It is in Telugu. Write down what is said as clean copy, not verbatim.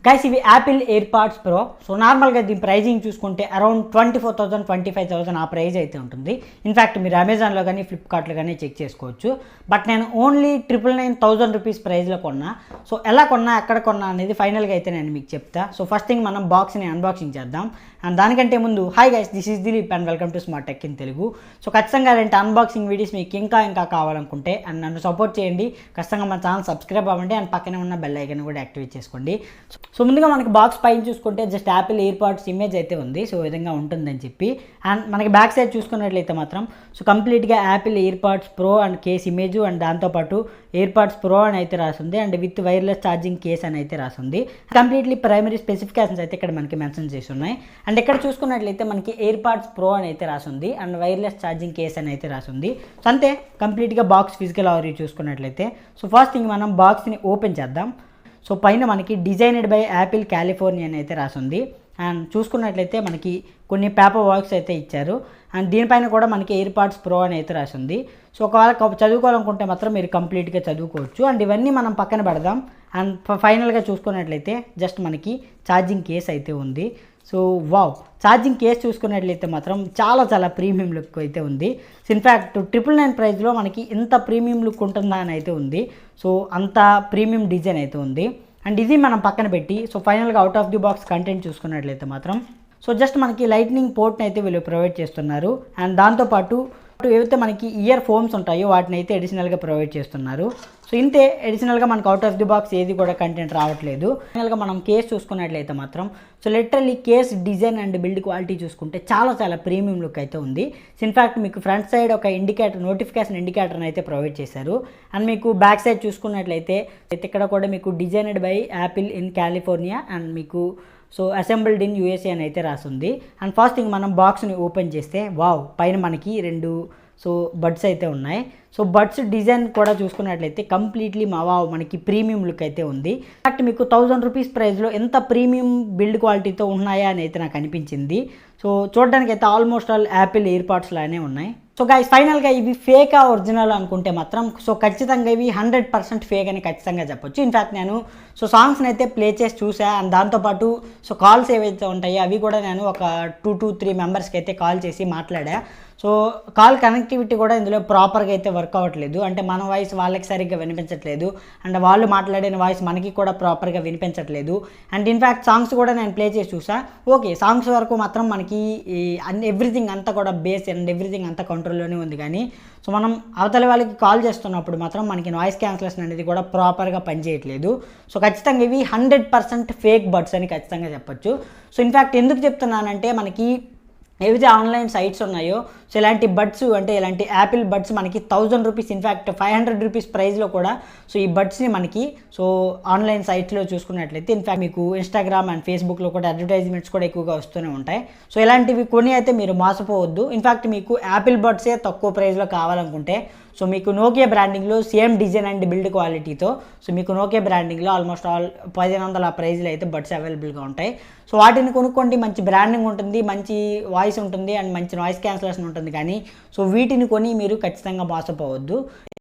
గైస్ ఇవి యాపిల్ ఎయిర్పాడ్స్ ప్రో. సో నార్మల్గా దీని ప్రైజింగ్ చూసుకుంటే అరౌండ్ 24,000 25,000 ఆ ప్రైజ్ అయితే ఉంటుంది. ఇన్ఫ్యాక్ట్ మీరు అమెజాన్లో కానీ ఫ్లిప్కార్ట్లో కానీ చెక్ చేసుకోవచ్చు. బట్ నేను ఓన్లీ 999,000 రూపీస్ ప్రైజ్లో కొన్నా. సో ఎలా కొన్నా ఎక్కడ కొన్నా అనేది ఫైనల్గా అయితే నేను మీకు చెప్తా. సో ఫస్ట్ థింగ్ మనం బాక్స్ని అన్బాక్సింగ్ చేద్దాం. అండ్ దానికంటే ముందు hi guys, this is Dilip and welcome to smart tech in Telugu. So ఖచ్చితంగా అలాంటి అన్బాక్సింగ్ వీడియోస్ మీకు ఇంకా కావాలనుకుంటే అండ్ నన్ను సపోర్ట్ చేయండి. ఖచ్చితంగా మన ఛానల్ సబ్స్క్రైబ్ అవ్వండి అండ్ పక్కనే ఉన్న బెల్ ఐకాన్ కూడా యాక్టివేట్ చేసుకోండి. సో ముందుగా మనకి బాక్స్ పైన చూసుకుంటే జస్ట్ యాపిల్ ఎయిర్పాడ్స్ ఇమేజ్ అయితే ఉంది. సో ఈ విధంగా ఉంటుందని చెప్పి. అండ్ మనకి బ్యాక్ సైడ్ చూసుకున్నట్లయితే మాత్రం సో కంప్లీట్గా Apple AirPods pro and case image and దాంతోపాటు ఎయిర్పాడ్స్ ప్రో అని అయితే రాసింది and with wireless charging case అని అయితే రాసింది. కంప్లీట్లీ ప్రైమరీ స్పెసిఫికేషన్స్ అయితే ఇక్కడ మనకి మెన్షన్ చేసి ఉన్నాయి. అండ్ ఇక్కడ చూసుకున్నట్లయితే మనకి ఎయిర్పాడ్స్ ప్రో అని అయితే రాసింది అండ్ వైర్లెస్ ఛార్జింగ్ కేస్ అని అయితే రాసింది. సో అంతే కంప్లీట్గా బాక్స్ ఫిజికల్ ఓవర్ చూసుకున్నట్లయితే. సో ఫస్ట్ థింగ్ మనం బాక్స్ని ఓపెన్ చేద్దాం. సో పైన మనకి డిజైనడ్ బై యాపిల్ కాలిఫోర్నియా అని అయితే రాసింది. అండ్ చూసుకున్నట్లయితే మనకి కొన్ని పేపర్ వర్క్స్ అయితే ఇచ్చారు. అండ్ దీనిపైన కూడా మనకి ఎయిర్పాడ్స్ ప్రో అని అయితే రాసింది. సో ఒకవేళ చదువుకోవాలనుకుంటే మాత్రం మీరు కంప్లీట్గా చదువుకోవచ్చు. అండ్ ఇవన్నీ మనం పక్కన పెడదాం. అండ్ ఫైనల్గా చూసుకున్నట్లయితే జస్ట్ మనకి ఛార్జింగ్ కేస్ అయితే ఉంది. సో వావ్, ఛార్జింగ్ కేస్ చూసుకున్నట్లయితే మాత్రం చాలా ప్రీమియం లుక్ అయితే ఉంది. ఇన్ఫ్యాక్ట్ 999 ప్రైస్లో మనకి ఇంత ప్రీమియం లుక్ ఉంటుందా అని అయితే ఉంది. సో అంత ప్రీమియం డిజైన్ అయితే ఉంది. అండ్ ఇది మనం పక్కన పెట్టి సో ఫైనల్గా out of the box content చూసుకున్నట్లయితే మాత్రం సో జస్ట్ మనకి లైట్నింగ్ పోర్ట్ని అయితే వీళ్ళు ప్రొవైడ్ చేస్తున్నారు. అండ్ దాంతోపాటు ఏవైతే మనకి ఇయర్ ఫోన్స్ ఉంటాయో వాటిని అయితే అడిషనల్గా ప్రొవైడ్ చేస్తున్నారు. సో ఇంతే, అడిషనల్గా మనకు అవుట్ ఆఫ్ ది బాక్స్ ఏది కూడా కంటెంట్ రావట్లేదు. ఫైనల్గా మనం కేస్ చూసుకున్నట్లయితే మాత్రం so literally case design and build quality చూసుకుంటే చాలా ప్రీమియం లుక్ అయితే ఉంది. ఇన్ఫ్యాక్ట్ మీకు ఫ్రంట్ సైడ్ ఒక ఇండికేటర్, నోటిఫికేషన్ ఇండికేటర్ని అయితే ప్రొవైడ్ చేశారు. అండ్ మీకు బ్యాక్ సైడ్ చూసుకున్నట్లయితే ఇక్కడ కూడా మీకు designed by Apple in California and మీకు సో అసెంబుల్డ్ ఇన్ యూఎస్ఏ అని అయితే రాసింది. అండ్ ఫస్ట్ థింగ్ మనం బాక్స్ని ఓపెన్ చేస్తే వావ్, పైన మనకి 2 సో బడ్స్ అయితే ఉన్నాయి. సో బడ్స్ డిజైన్ కూడా చూసుకున్నట్లయితే కంప్లీట్లీ వావ్ మనకి ప్రీమియం లుక్ అయితే ఉంది. ఇన్ఫాక్ట్ మీకు 1000 రూపీస్ ప్రైస్లో ఎంత ప్రీమియం బిల్డ్ క్వాలిటీతో ఉన్నాయా అని అయితే నాకు అనిపించింది. సో చూడడానికి అయితే ఆల్మోస్ట్ ఆల్ యాపిల్ ఎయిర్పాడ్స్ లానే ఉన్నాయి. సో గైస్ ఫైనల్గా ఇవి ఫేకా ఒరిజినల్ అనుకుంటే మాత్రం సో ఖచ్చితంగా ఇవి 100% ఫేక్ అని ఖచ్చితంగా చెప్పొచ్చు. ఇన్ఫ్యాక్ట్ నేను సో సాంగ్స్ని అయితే ప్లే చేసి చూసా. అండ్ దాంతోపాటు సో కాల్స్ ఏవైతే ఉంటాయో అవి కూడా నేను ఒక 2 to 3 మెంబర్స్కి అయితే కాల్ చేసి మాట్లాడా. సో కాల్ కనెక్టివిటీ కూడా ఇందులో ప్రాపర్గా అయితే వర్క్ అవ్వట్లేదు. అంటే మన వాయిస్ వాళ్ళకి సరిగ్గా వినిపించట్లేదు అండ్ వాళ్ళు మాట్లాడిన వాయిస్ మనకి కూడా ప్రాపర్గా వినిపించట్లేదు. అండ్ ఇన్ఫ్యాక్ట్ సాంగ్స్ కూడా నేను ప్లే చేసి చూసా. ఓకే, సాంగ్స్ వరకు మాత్రం మనకి ఎవ్రీథింగ్ అంతా కూడా బేస్ అండ్ ఎవ్రీథింగ్ అంతా కంట్రోల్లోనే ఉంది. కానీ సో మనం అవతల వాళ్ళకి కాల్ చేస్తున్నప్పుడు మాత్రం మనకి నాయిస్ క్యాన్సిలేషన్ అనేది కూడా ప్రాపర్గా పనిచేయట్లేదు. సో ఖచ్చితంగా ఇవి 100% ఫేక్ బడ్స్ అని ఖచ్చితంగా చెప్పొచ్చు. సో ఇన్ఫ్యాక్ట్ ఎందుకు చెప్తున్నానంటే మనకి ఏవైతే ఆన్లైన్ సైట్స్ ఉన్నాయో సో ఇలాంటి బడ్స్ అంటే ఇలాంటి యాపిల్ బడ్స్ మనకి 1000 రూపీస్, ఇన్ఫ్యాక్ట్ 500 రూపీస్ ప్రైస్లో కూడా సో ఈ బడ్స్ని మనకి సో ఆన్లైన్ సైట్స్లో చూసుకున్నట్లయితే ఇన్ఫ్యాక్ట్ మీకు ఇన్స్టాగ్రామ్ అండ్ ఫేస్బుక్లో కూడా అడ్వర్టైజ్మెంట్స్ కూడా ఎక్కువగా వస్తూనే ఉంటాయి. సో ఇలాంటివి కొని అయితే మీరు మోసపోవద్దు. ఇన్ఫ్యాక్ట్ మీకు యాపిల్ బడ్సే తక్కువ ప్రైస్లో కావాలనుకుంటే సో మీకు నోకియా బ్రాండింగ్లో సేమ్ డిజైన్ అండ్ బిల్డ్ క్వాలిటీతో సో మీకు నోకియా బ్రాండింగ్లో ఆల్మోస్ట్ ఆల్ 1500 ఆ ప్రైజ్లో అయితే బడ్స్ అవైలబుల్గా ఉంటాయి. సో వాటిని కొనుక్కోండి, మంచి బ్రాండింగ్ ఉంటుంది, మంచి వాయిస్ ఉంటుంది అండ్ మంచి నాయిస్ క్యాన్సిలేషన్ ఉంటుంది. కానీ సో వీటిని కొని మీరు ఖచ్చితంగా మోసపోవద్దు.